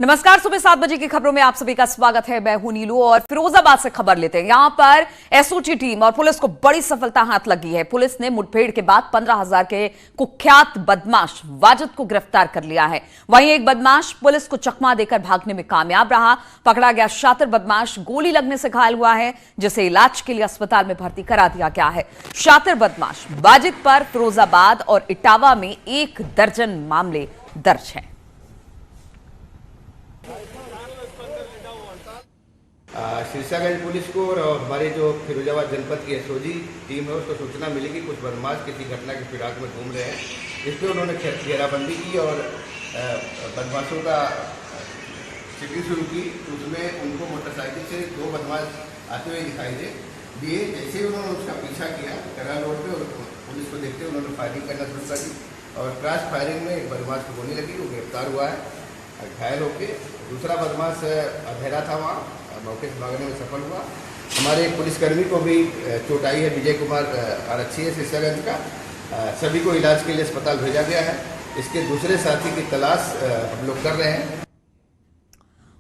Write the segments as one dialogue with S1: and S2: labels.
S1: नमस्कार, सुबह 7 बजे की खबरों में आप सभी का स्वागत है। मैं हूं नीलू और फिरोजाबाद से खबर लेते हैं। यहां पर एसओजी टीम और पुलिस को बड़ी सफलता हाथ लगी है। पुलिस ने मुठभेड़ के बाद 15,000 के कुख्यात बदमाश वाजिद को गिरफ्तार कर लिया है। वहीं एक बदमाश पुलिस को चकमा देकर भागने में कामयाब रहा। पकड़ा गया शातिर बदमाश गोली लगने से घायल हुआ है, जिसे इलाज के लिए अस्पताल में भर्ती करा दिया गया है। शातिर बदमाश वाजिद पर फिरोजाबाद और इटावा में 1 दर्जन मामले दर्ज हैं।
S2: शीर्षागंज पुलिस को और हमारे जो फिरोजाबाद जनपद की एसओजी टीम है उसको सूचना मिली कि कुछ बदमाश किसी घटना की फिराक में घूम रहे हैं। इस पर उन्होंने घेराबंदी की और बदमाशों का चेकिंग शुरू की। उसमें उनको मोटरसाइकिल से 2 बदमाश आते हुए दिखाई दिए। जैसे ही उन्होंने उसका पीछा किया करा रोड पर, और पुलिस को देखते उन्होंने फायरिंग करना शुरू कर दी और क्रॉस फायरिंग में एक बदमाश को गोली लगी। वो गिरफ्तार हुआ है घायल होकर। दूसरा बदमाश अधेरा था, वहाँ मौके से भागने में सफल हुआ। हमारे एक पुलिसकर्मी को भी चोट आई है, विजय कुमार आरक्षी है शीर्षागंज का। सभी को इलाज के लिए अस्पताल भेजा गया है। इसके दूसरे साथी की तलाश हम लोग कर रहे हैं।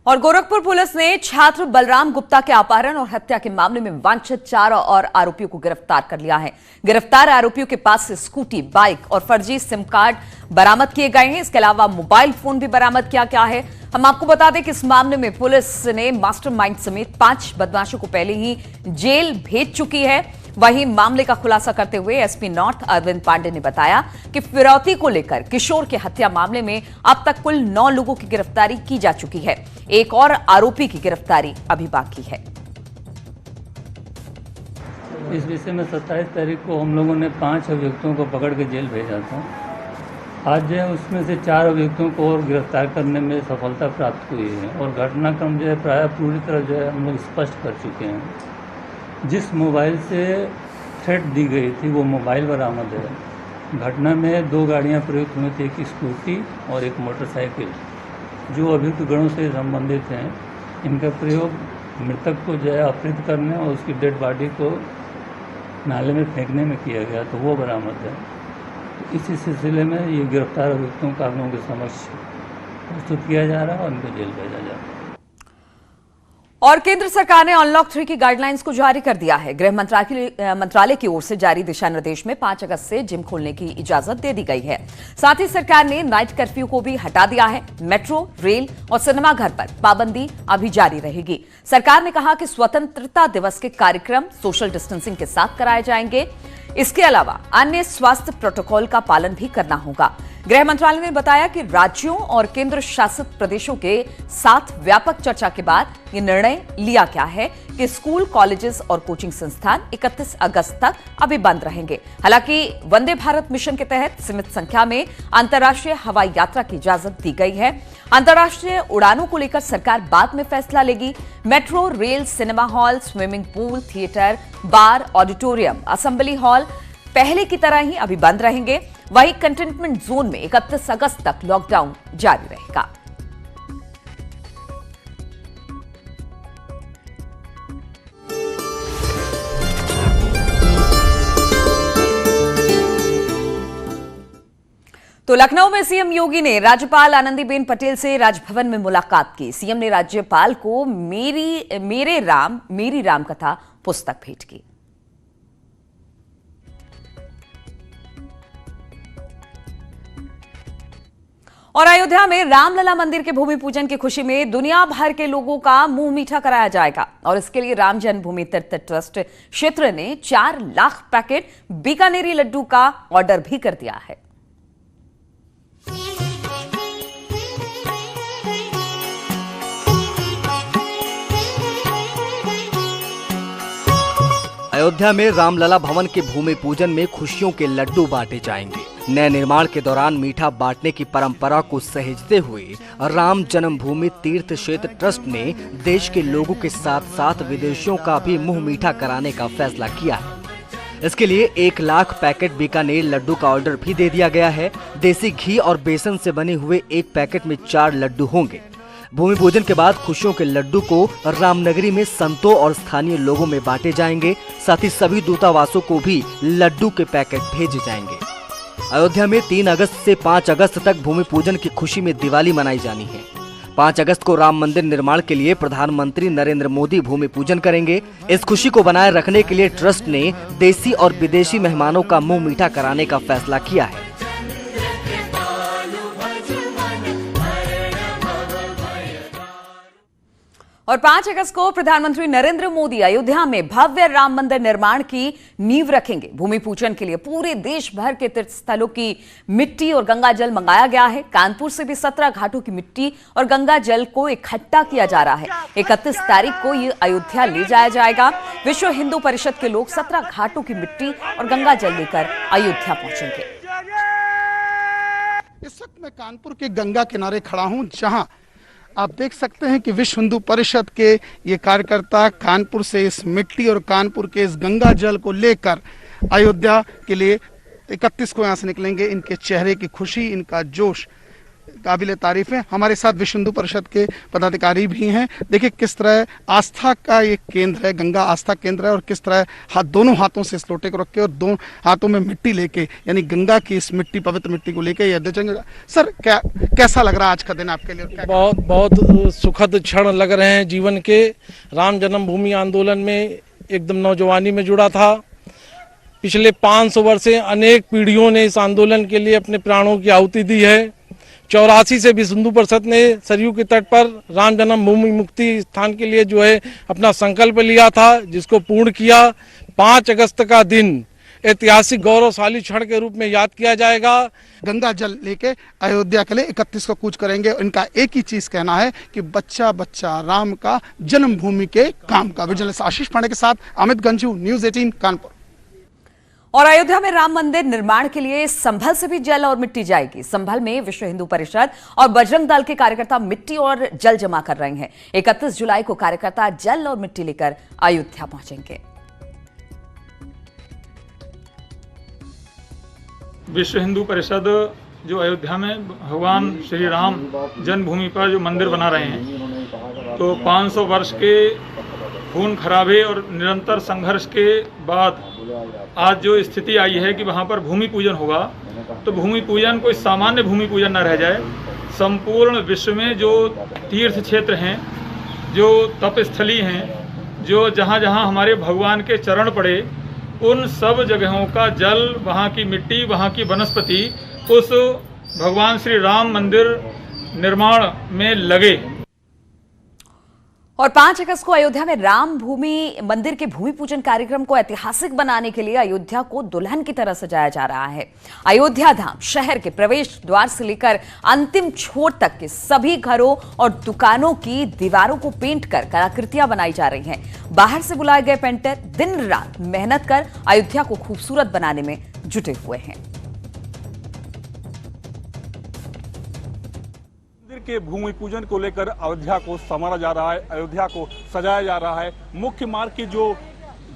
S1: और गोरखपुर पुलिस ने छात्र बलराम गुप्ता के अपहरण और हत्या के मामले में वांछित 4 और आरोपियों को गिरफ्तार कर लिया है। गिरफ्तार आरोपियों के पास से स्कूटी, बाइक और फर्जी सिम कार्ड बरामद किए गए हैं। इसके अलावा मोबाइल फोन भी बरामद किया गया है। हम आपको बता दें कि इस मामले में पुलिस ने मास्टरमाइंड समेत 5 बदमाशों को पहले ही जेल भेज चुकी है। वहीं मामले का खुलासा करते हुए एसपी नॉर्थ अरविंद पांडे ने बताया कि फिरौती को लेकर किशोर के हत्या मामले में अब तक कुल 9 लोगों की गिरफ्तारी की जा चुकी है। एक और आरोपी की गिरफ्तारी अभी बाकी है।
S3: इस विषय में 27 तारीख को हम लोगों ने 5 अभियुक्तों को पकड़ के जेल भेजा था। आज जो है उसमें से 4 अभियुक्तों को और गिरफ्तार करने में सफलता प्राप्त हुई है और घटनाक्रम जो है प्रायः पूरी तरह जो है हम लोग स्पष्ट कर चुके हैं। जिस मोबाइल से थ्रेट दी गई थी वो मोबाइल बरामद है। घटना में 2 गाड़ियां प्रयुक्त हुई थी, एक स्कूटी और एक मोटरसाइकिल, जो अभियुक्त गणों से संबंधित हैं। इनका प्रयोग मृतक को जो है अपहृत करने और उसकी डेड बॉडी को नाले में फेंकने में किया गया, तो वो बरामद है। तो इसी सिलसिले में ये गिरफ्तार अभियुक्तोों को आप लोगों के समक्ष प्रस्तुत किया जा रहा है और उनको जेल भेजा जा रहा है।
S1: और केंद्र सरकार ने अनलॉक 3 की गाइडलाइंस को जारी कर दिया है। गृह मंत्रालय की ओर से जारी दिशा निर्देश में 5 अगस्त से जिम खोलने की इजाजत दे दी गई है। साथ ही सरकार ने नाइट कर्फ्यू को भी हटा दिया है। मेट्रो, रेल और सिनेमाघर पर पाबंदी अभी जारी रहेगी। सरकार ने कहा कि स्वतंत्रता दिवस के कार्यक्रम सोशल डिस्टेंसिंग के साथ कराए जाएंगे। इसके अलावा अन्य स्वास्थ्य प्रोटोकॉल का पालन भी करना होगा। गृह मंत्रालय ने बताया कि राज्यों और केंद्र शासित प्रदेशों के साथ व्यापक चर्चा के बाद यह निर्णय लिया गया है कि स्कूल, कॉलेजेस और कोचिंग संस्थान 31 अगस्त तक अभी बंद रहेंगे। हालांकि वंदे भारत मिशन के तहत सीमित संख्या में अंतर्राष्ट्रीय हवाई यात्रा की इजाजत दी गई है। अंतर्राष्ट्रीय उड़ानों को लेकर सरकार बाद में फैसला लेगी। Metro, rail, cinema hall, swimming pool, theatre, bar, auditorium, assembly hall पहले की तरह ही अभी बंद रहेंगे। वहीं कंटेनमेंट जोन में 31 अगस्त तक लॉकडाउन जारी रहेगा। तो लखनऊ में सीएम योगी ने राज्यपाल आनंदीबेन पटेल से राजभवन में मुलाकात की। सीएम ने राज्यपाल को मेरी राम कथा पुस्तक भेंट की। और अयोध्या में रामलला मंदिर के भूमि पूजन की खुशी में दुनिया भर के लोगों का मुंह मीठा कराया जाएगा और इसके लिए राम जन्मभूमि तीर्थ ट्रस्ट क्षेत्र ने 4 लाख पैकेट बीकानेरी लड्डू का ऑर्डर भी कर दिया है।
S4: अयोध्या में रामलला भवन के भूमि पूजन में खुशियों के लड्डू बांटे जाएंगे। नए निर्माण के दौरान मीठा बांटने की परंपरा को सहेजते हुए राम जन्मभूमि तीर्थ क्षेत्र ट्रस्ट ने देश के लोगों के साथ साथ विदेशियों का भी मुंह मीठा कराने का फैसला किया है। इसके लिए 1 लाख पैकेट बीकानेर लड्डू का ऑर्डर भी दे दिया गया है। देसी घी और बेसन से बने हुए एक पैकेट में 4 लड्डू होंगे। भूमि पूजन के बाद खुशियों के लड्डू को रामनगरी में संतों और स्थानीय लोगों में बांटे जाएंगे। साथ ही सभी दूतावासों को भी लड्डू के पैकेट भेजे जाएंगे। अयोध्या में 3 अगस्त से 5 अगस्त तक भूमि पूजन की खुशी में दिवाली मनाई जानी है। 5 अगस्त को राम मंदिर निर्माण के लिए प्रधानमंत्री नरेंद्र मोदी भूमि पूजन करेंगे। इस खुशी को बनाए रखने के लिए ट्रस्ट ने देसी और विदेशी मेहमानों का मुंह मीठा कराने का फैसला किया है।
S1: और 5 अगस्त को प्रधानमंत्री नरेंद्र मोदी अयोध्या में भव्य राम मंदिर निर्माण की नींव रखेंगे। भूमि पूजन के लिए पूरे देश भर के तीर्थ स्थलों की मिट्टी और गंगा जल मंगाया गया है। कानपुर से भी 17 घाटों की मिट्टी और गंगा जल को इकट्ठा किया जा रहा है। 31 तारीख को ये अयोध्या ले जाया जाएगा। विश्व हिंदू परिषद के लोग 17 घाटों की मिट्टी और गंगा जल लेकर अयोध्या पहुंचेंगे।
S5: इस वक्त मैं कानपुर के गंगा किनारे खड़ा हूं, जहां आप देख सकते हैं कि विश्व हिंदू परिषद के ये कार्यकर्ता कानपुर से इस मिट्टी और कानपुर के इस गंगा जल को लेकर अयोध्या के लिए 31 को यहाँ से निकलेंगे। इनके चेहरे की खुशी, इनका जोश काबिले तारीफ है। हमारे साथ विश्व हिंदू परिषद के पदाधिकारी भी हैं। देखिए किस तरह आस्था का ये केंद्र है, गंगा आस्था केंद्र है, और किस तरह दोनों हाथों से इस लोटे को रख के और दोनों हाथों में मिट्टी लेके, यानी गंगा की इस मिट्टी, पवित्र मिट्टी को लेके ये देखेंगे। सर कैसा लग रहा है आज का दिन आपके लिए?
S6: बहुत सुखद क्षण लग रहे हैं जीवन के। राम जन्मभूमि आंदोलन में एकदम नौजवानी में जुड़ा था। पिछले 500 वर्ष से अनेक पीढ़ियों ने इस आंदोलन के लिए अपने प्राणों की आहुति दी है। 84 से विश्व हिंदू परिषद ने सरयू के तट पर राम जन्मभूमि मुक्ति स्थान के लिए जो है अपना संकल्प लिया था, जिसको पूर्ण किया। 5 अगस्त का दिन ऐतिहासिक गौरवशाली क्षण के रूप में याद किया जाएगा।
S5: गंगा जल लेके अयोध्या के लिए 31 को कूच करेंगे। इनका एक ही चीज कहना है कि बच्चा बच्चा राम का, जन्मभूमि के काम का। विजिलेंस आशीष पांडे के साथ अमित गंजू, न्यूज़ 18 कानपुर।
S1: और अयोध्या में राम मंदिर निर्माण के लिए संभल से भी जल और मिट्टी जाएगी। संभल में विश्व हिंदू परिषद और बजरंग दल के कार्यकर्ता मिट्टी और जल जमा कर रहे हैं। 31 जुलाई को कार्यकर्ता जल और मिट्टी लेकर अयोध्या पहुंचेंगे।
S7: विश्व हिंदू परिषद जो अयोध्या में भगवान श्री राम जन्मभूमि पर जो मंदिर बना रहे हैं, तो 500 वर्ष के खून खराबे और निरंतर संघर्ष के बाद आज जो स्थिति आई है कि वहाँ पर भूमि पूजन होगा, तो भूमि पूजन कोई सामान्य भूमि पूजन न रह जाए। संपूर्ण विश्व में जो तीर्थ क्षेत्र हैं, जो तपस्थली हैं, जो जहाँ जहाँ हमारे भगवान के चरण पड़े, उन सब जगहों का जल, वहाँ की मिट्टी, वहाँ की वनस्पति उस भगवान श्री राम मंदिर निर्माण में लगे।
S1: और 5 अगस्त को अयोध्या में राम भूमि मंदिर के भूमि पूजन कार्यक्रम को ऐतिहासिक बनाने के लिए अयोध्या को दुल्हन की तरह सजाया जा रहा है। अयोध्या धाम शहर के प्रवेश द्वार से लेकर अंतिम छोर तक के सभी घरों और दुकानों की दीवारों को पेंट कर कलाकृतियां बनाई जा रही हैं। बाहर से बुलाए गए पेंटर दिन रात मेहनत कर अयोध्या को खूबसूरत बनाने में जुटे हुए हैं।
S8: के भूमि पूजन को लेकर अयोध्या को संवारा जा रहा है, अयोध्या को सजाया जा रहा है। मुख्य मार्ग की जो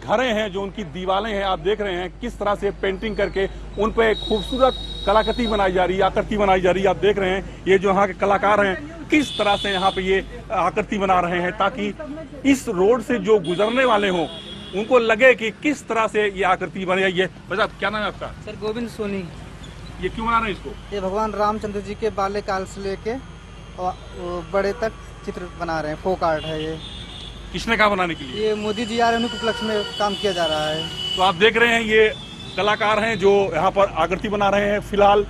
S8: घरें हैं, जो उनकी दीवारें हैं, आप देख रहे हैं किस तरह से पेंटिंग करके उन पे खूबसूरत कलाकृति बनाई जा रही है, आकृति बनाई जा रही है। आप देख रहे हैं ये जो यहाँ के कलाकार हैं किस तरह से यहाँ पे ये आकृति बना रहे हैं, ताकि इस रोड से जो गुजरने वाले हों उनको लगे कि किस तरह से ये आकृति बनी है। बता, क्या नाम है आपका?
S9: सर गोविंद सोनी।
S8: ये क्यों बना रहे हैं इसको?
S9: ये भगवान रामचंद्र जी के बाल्यकाल से लेके और बड़े तक चित्र बना रहे हैं। फोक आर्ट है ये।
S8: किसने कहा बनाने के लिए?
S9: ये मोदी जी आ रहे हैं, उनके उपलक्ष्य में काम किया जा रहा है।
S8: तो आप देख रहे हैं ये कलाकार हैं जो यहाँ पर आकृति बना रहे हैं। फिलहाल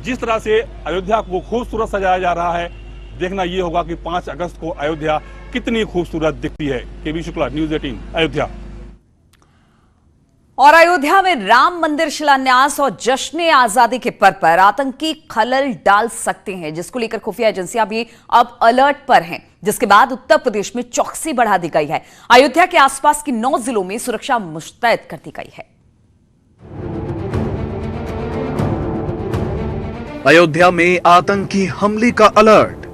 S8: जिस तरह से अयोध्या को खूबसूरत सजाया जा रहा है, देखना ये होगा कि 5 अगस्त को अयोध्या कितनी खूबसूरत दिखती है। केबी शुक्ला, न्यूज़ 18 अयोध्या।
S1: और अयोध्या में राम मंदिर शिलान्यास और जश्न आजादी के पर्व पर आतंकी खलल डाल सकते हैं, जिसको लेकर खुफिया एजेंसियां भी अब अलर्ट पर हैं, जिसके बाद उत्तर प्रदेश में चौकसी बढ़ा दी गई है। अयोध्या के आसपास की 9 जिलों में सुरक्षा मुस्तैद कर दी गई है।
S10: अयोध्या में आतंकी हमले का अलर्ट।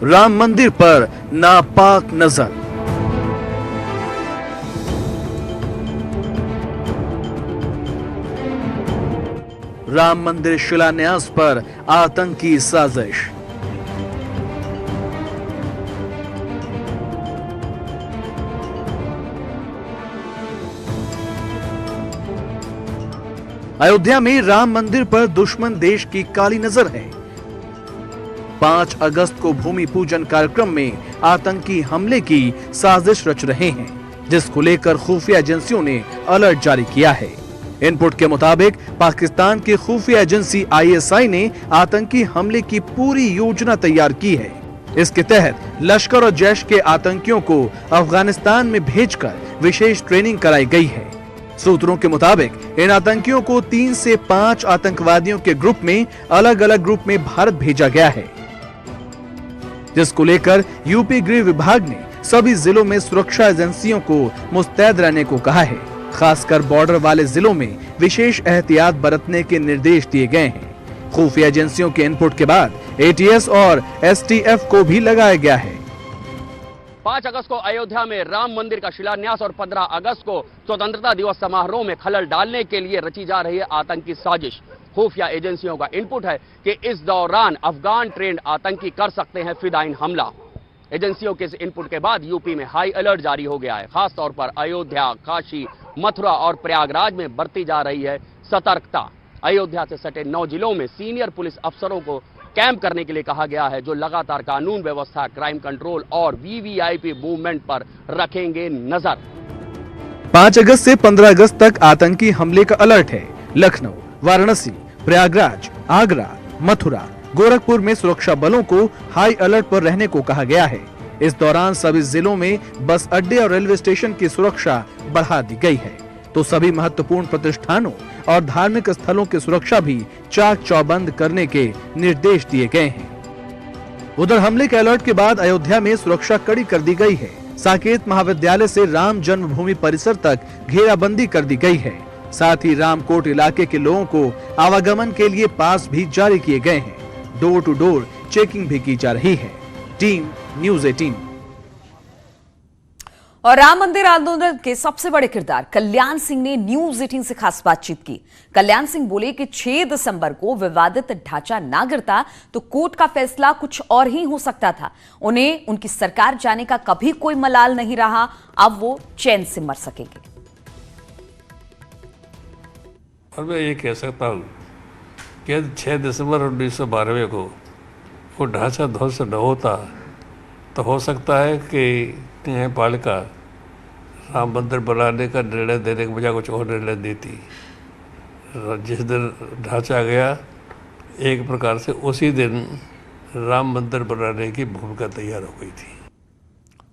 S10: राम मंदिर पर नापाक नजर। राम मंदिर शिलान्यास पर आतंकी साजिश। अयोध्या में राम मंदिर पर दुश्मन देश की काली नजर है। 5 अगस्त को भूमि पूजन कार्यक्रम में आतंकी हमले की साजिश रच रहे हैं, जिसको लेकर खुफिया एजेंसियों ने अलर्ट जारी किया है। इनपुट के मुताबिक पाकिस्तान की खुफिया एजेंसी ISI ने आतंकी हमले की पूरी योजना तैयार की है। इसके तहत लश्कर और जैश के आतंकियों को अफगानिस्तान में भेजकर विशेष ट्रेनिंग कराई गई है। सूत्रों के मुताबिक इन आतंकियों को 3 से 5 आतंकवादियों के ग्रुप में अलग अलग ग्रुप में भारत भेजा गया है, जिसको लेकर यूपी गृह विभाग ने सभी जिलों में सुरक्षा एजेंसियों को मुस्तैद रहने को कहा है। खासकर बॉर्डर वाले जिलों में विशेष एहतियात बरतने के निर्देश दिए गए हैं। खुफिया एजेंसियों के इनपुट के बाद ATS और STF को भी लगाया गया है।
S11: 5 अगस्त को अयोध्या में राम मंदिर का शिलान्यास और 15 अगस्त को स्वतंत्रता दिवस समारोह में खलल डालने के लिए रची जा रही है आतंकी साजिश। खुफिया एजेंसियों का इनपुट है कि इस दौरान अफगान ट्रेंड आतंकी कर सकते हैं फिदाइन हमला। एजेंसियों के इस इनपुट के बाद यूपी में हाई अलर्ट जारी हो गया है। खासतौर पर अयोध्या, काशी, मथुरा और प्रयागराज में बरती जा रही है सतर्कता। अयोध्या से सटे 9 जिलों में सीनियर पुलिस अफसरों को कैंप करने के लिए कहा गया है, जो लगातार कानून व्यवस्था, क्राइम कंट्रोल और VVIP मूवमेंट पर रखेंगे नजर।
S10: 5 अगस्त से 15 अगस्त तक आतंकी हमले का अलर्ट है। लखनऊ, वाराणसी, प्रयागराज, आगरा, मथुरा, गोरखपुर में सुरक्षा बलों को हाई अलर्ट पर रहने को कहा गया है। इस दौरान सभी जिलों में बस अड्डे और रेलवे स्टेशन की सुरक्षा बढ़ा दी गई है, तो सभी महत्वपूर्ण प्रतिष्ठानों और धार्मिक स्थलों की सुरक्षा भी चाक चौबंद करने के निर्देश दिए गए हैं। उधर हमले के अलर्ट के बाद अयोध्या में सुरक्षा कड़ी कर दी गई है। साकेत महाविद्यालय से राम जन्मभूमि परिसर तक घेराबंदी कर दी गई है। साथ ही रामकोट इलाके के लोगों को आवागमन के लिए पास भी जारी किए गए हैं। डोर टू डोर चेकिंग भी की जा रही है। Team news 18।
S1: और राम मंदिर आंदोलन के सबसे बड़े किरदार कल्याण सिंह ने न्यूज़ 18 से खास बातचीत की। कल्याण सिंह बोले कि 6 दिसंबर को विवादित ढांचा ना गिरता तो कोर्ट का फैसला कुछ और ही हो सकता था। उन्हें उनकी सरकार जाने का कभी कोई मलाल नहीं रहा, अब वो चैन से मर सकेंगे।
S12: और मैं ये कह सकता हूँ कि 6 दिसंबर 1992 को वो ढांचा ध्वंस न होता तो हो सकता है कि न्यायपालिका राम मंदिर बनाने का निर्णय देने के बजाय कुछ और निर्णय देती। जिस दिन ढांचा गया, एक प्रकार से उसी दिन राम मंदिर बनाने की भूमिका तैयार हो गई थी।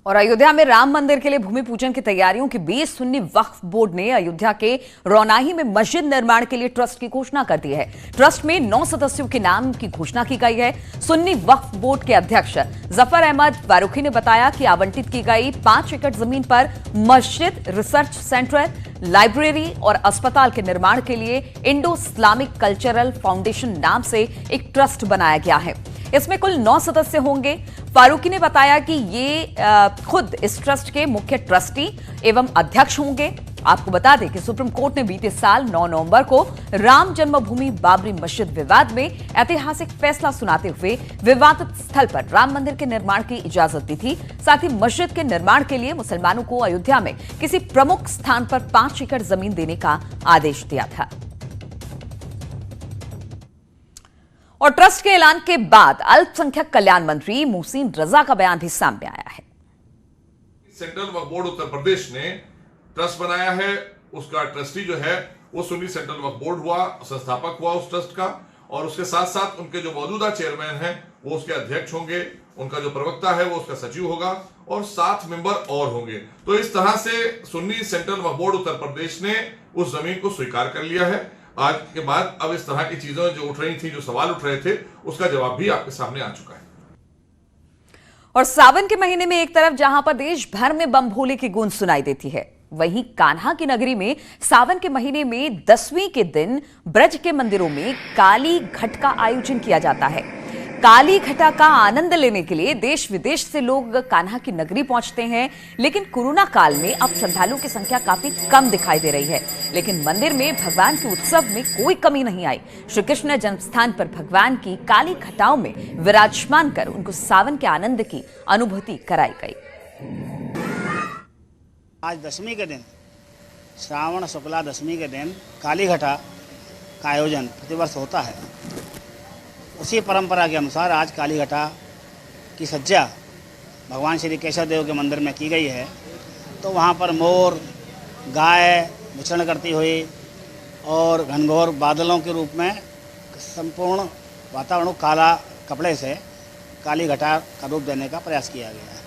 S1: और अयोध्या में राम मंदिर के लिए भूमि पूजन की तैयारियों के बीच सुन्नी वक्फ बोर्ड ने अयोध्या के रौनाही में मस्जिद निर्माण के लिए ट्रस्ट की घोषणा कर दी है। ट्रस्ट में 9 सदस्यों के नाम की घोषणा की गई है। सुन्नी वक्फ बोर्ड के अध्यक्ष जफर अहमद फारूकी ने बताया कि आवंटित की गई 5 एकड़ जमीन पर मस्जिद, रिसर्च सेंटर, लाइब्रेरी और अस्पताल के निर्माण के लिए इंडो इस्लामिक कल्चरल फाउंडेशन नाम से एक ट्रस्ट बनाया गया है। इसमें कुल 9 सदस्य होंगे। फारूकी ने बताया कि ये खुद इस ट्रस्ट के मुख्य ट्रस्टी एवं अध्यक्ष होंगे। आपको बता दें कि सुप्रीम कोर्ट ने बीते साल 9 नवंबर को राम जन्मभूमि बाबरी मस्जिद विवाद में ऐतिहासिक फैसला सुनाते हुए विवादित स्थल पर राम मंदिर के निर्माण की इजाजत दी थी। साथ ही मस्जिद के निर्माण के लिए मुसलमानों को अयोध्या में किसी प्रमुख स्थान पर 5 एकड़ जमीन देने का आदेश दिया था। और ट्रस्ट के ऐलान के बाद अल्पसंख्यक कल्याण मंत्री मोहसिन रजा का बयान भी सामने आया है।
S13: सेंट्रल वक्फ बोर्ड उत्तर प्रदेश ने ट्रस्ट बनाया है। उसका ट्रस्टी जो है वो सुन्नी सेंट्रल वक्फ बोर्ड हुआ, संस्थापक हुआ उस ट्रस्ट का, और उसके साथ साथ उनके जो मौजूदा चेयरमैन हैं वो उसके अध्यक्ष होंगे, उनका जो प्रवक्ता है वो उसका सचिव होगा और 7 मेंबर और होंगे। तो इस तरह से सुन्नी सेंट्रल वक्फ बोर्ड उत्तर प्रदेश ने उस जमीन को स्वीकार कर लिया है। आज के बाद अब इस तरह की चीजें जो उठ रही थी, जो सवाल उठ रहे थे, उसका जवाब भी आपके सामने आ चुका है।
S1: और सावन के महीने में एक तरफ जहां पर देश भर में बम भोले की गूंज सुनाई देती है, वहीं कान्हा की नगरी में सावन के महीने में 10वीं के दिन ब्रज के मंदिरों में काली घट का आयोजन किया जाता है। काली घटा का आनंद लेने के लिए देश विदेश से लोग कान्हा की नगरी पहुंचते हैं। लेकिन कोरोना काल में अब श्रद्धालुओं की संख्या काफी कम दिखाई दे रही है। लेकिन मंदिर में भगवान के उत्सव में कोई कमी नहीं आई। श्री कृष्ण जन्मस्थान पर भगवान की काली घटाओं में विराजमान कर उनको सावन के आनंद की अनुभूति कराई गई।
S14: आज 10वीं के दिन, श्रावण शुक्ला 10वीं के दिन काली घटा का आयोजन प्रतिवर्ष होता है, उसी परंपरा के अनुसार आज कालीघटा की सज्जा भगवान श्री केशव देव के मंदिर में की गई है। तो वहाँ पर मोर, गाय विचरण करती हुई और घनघोर बादलों के रूप में संपूर्ण वातावरण काला कपड़े से कालीघटा का रूप देने का प्रयास किया गया है।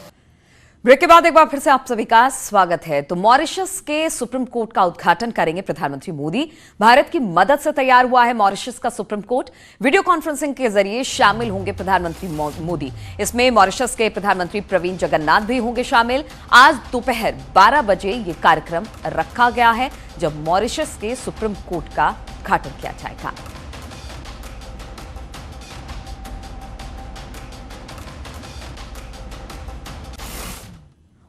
S1: ब्रेक के बाद एक बार फिर से आप सभी का स्वागत है। तो मॉरिशस के सुप्रीम कोर्ट का उद्घाटन करेंगे प्रधानमंत्री मोदी। भारत की मदद से तैयार हुआ है मॉरिशस का सुप्रीम कोर्ट। वीडियो कॉन्फ्रेंसिंग के जरिए शामिल होंगे प्रधानमंत्री मोदी। इसमें मॉरिशस के प्रधानमंत्री प्रवीण जगन्नाथ भी होंगे शामिल। आज दोपहर 12 बजे ये कार्यक्रम रखा गया है, जब मॉरिशस के सुप्रीम कोर्ट का उद्घाटन किया जाएगा।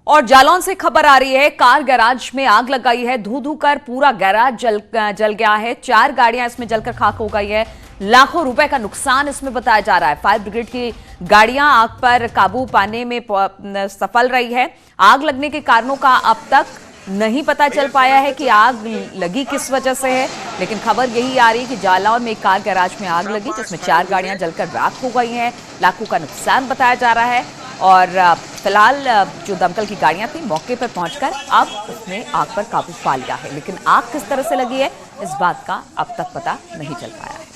S1: और जालौन से खबर आ रही है, कार गैराज में आग लगाई है। धू धू कर पूरा गैराज जल गया है। 4 गाड़ियां इसमें जलकर खाक हो गई है। लाखों रुपए का नुकसान इसमें बताया जा रहा है। फायर ब्रिगेड की गाड़ियां आग पर काबू पाने में सफल रही है। आग लगने के कारणों का अब तक नहीं पता चल पाया है कि आग लगी किस वजह से है, लेकिन खबर यही आ रही है कि जालौन में एक कार गैराज में आग लगी, जिसमें 4 गाड़ियां जलकर राख हो गई हैं। लाखों का नुकसान बताया जा रहा है। और फिलहाल जो दमकल की गाड़ियां थी मौके पर पहुंचकर अब उसने आग पर काबू पा लिया है, लेकिन आग किस तरह से लगी है इस बात का अब तक पता नहीं चल पाया है।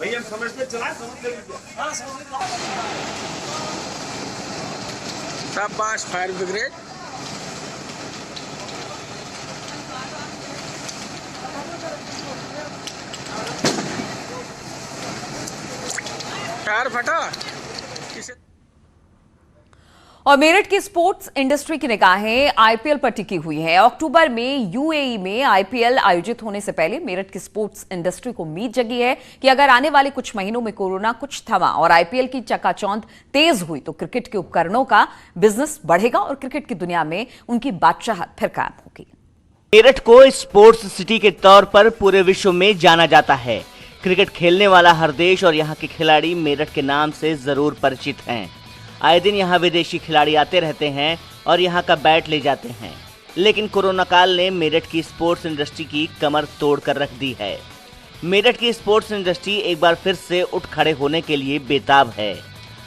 S15: भैया समझते चला शाबाश फायर ब्रिगेड। टायर फटा।
S1: और मेरठ की स्पोर्ट्स इंडस्ट्री की निगाहें आईपीएल पर टिकी हुई है। अक्टूबर में यूएई में आईपीएल आयोजित होने से पहले मेरठ की स्पोर्ट्स इंडस्ट्री को उम्मीद जगी है कि अगर आने वाले कुछ महीनों में कोरोना कुछ थमा और आईपीएल की चकाचौंध तेज हुई तो क्रिकेट के उपकरणों का बिजनेस बढ़ेगा और क्रिकेट की दुनिया में उनकी बादशाहत फिर कायम होगी।
S16: मेरठ को स्पोर्ट्स सिटी के तौर पर पूरे विश्व में जाना जाता है। क्रिकेट खेलने वाला हर देश और यहाँ के खिलाड़ी मेरठ के नाम से जरूर परिचित हैं। आए दिन यहाँ विदेशी खिलाड़ी आते रहते हैं और यहाँ का बैट ले जाते हैं, लेकिन कोरोना काल ने मेरठ की स्पोर्ट्स इंडस्ट्री की कमर तोड़ कर रख दी है। मेरठ की स्पोर्ट्स इंडस्ट्री एक बार फिर से उठ खड़े होने के लिए बेताब है।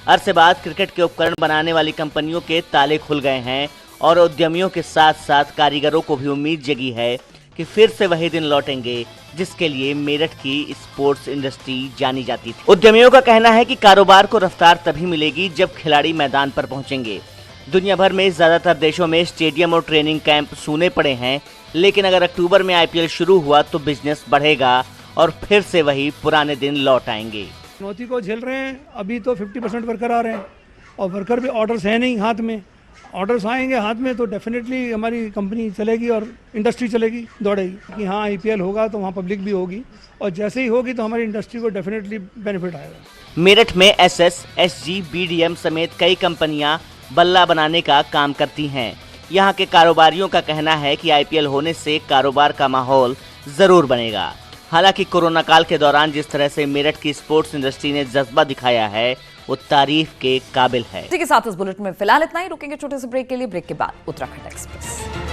S16: अरसे बाद क्रिकेट के उपकरण बनाने वाली कंपनियों के ताले खुल गए हैं और उद्यमियों के साथ साथ कारीगरों को भी उम्मीद जगी है कि फिर से वही दिन लौटेंगे जिसके लिए मेरठ की स्पोर्ट्स इंडस्ट्री जानी जाती थी। उद्यमियों का कहना है कि कारोबार को रफ्तार तभी मिलेगी जब खिलाड़ी मैदान पर पहुंचेंगे। दुनिया भर में ज्यादातर देशों में स्टेडियम और ट्रेनिंग कैंप सूने पड़े हैं, लेकिन अगर अक्टूबर में आईपीएल शुरू हुआ तो बिजनेस बढ़ेगा और फिर से वही पुराने दिन लौट आएंगे।
S17: चुनौती को झेल रहे हैं। अभी तो 50% वर्कर आ रहे हैं और वर्कर भी ऑर्डर्स है नहीं हाथ में। ऑर्डर्स आएंगे हाथ में तो डेफिनेटली हमारी कंपनी चलेगी और इंडस्ट्री चलेगी, दौड़ेगी कि हाँ आईपीएल होगा तो वहाँ पब्लिक भी होगी और जैसे ही होगी तो हमारी इंडस्ट्री को डेफिनेटली बेनिफिट आएगा।
S16: मेरठ में एसएस, एसजी, बीडीएम समेत कई कंपनियां बल्ला बनाने का काम करती हैं। यहाँ के कारोबारियों का कहना है कि आईपीएल होने से कारोबार का माहौल जरूर बनेगा। हालांकि कोरोना काल के दौरान जिस तरह से मेरठ की स्पोर्ट्स इंडस्ट्री ने जज्बा दिखाया है वो तारीफ के काबिल है।
S1: इसी के साथ इस बुलेटिन में फिलहाल इतना ही। रुकेंगे छोटे से ब्रेक के लिए। ब्रेक के बाद उत्तराखंड एक्सप्रेस।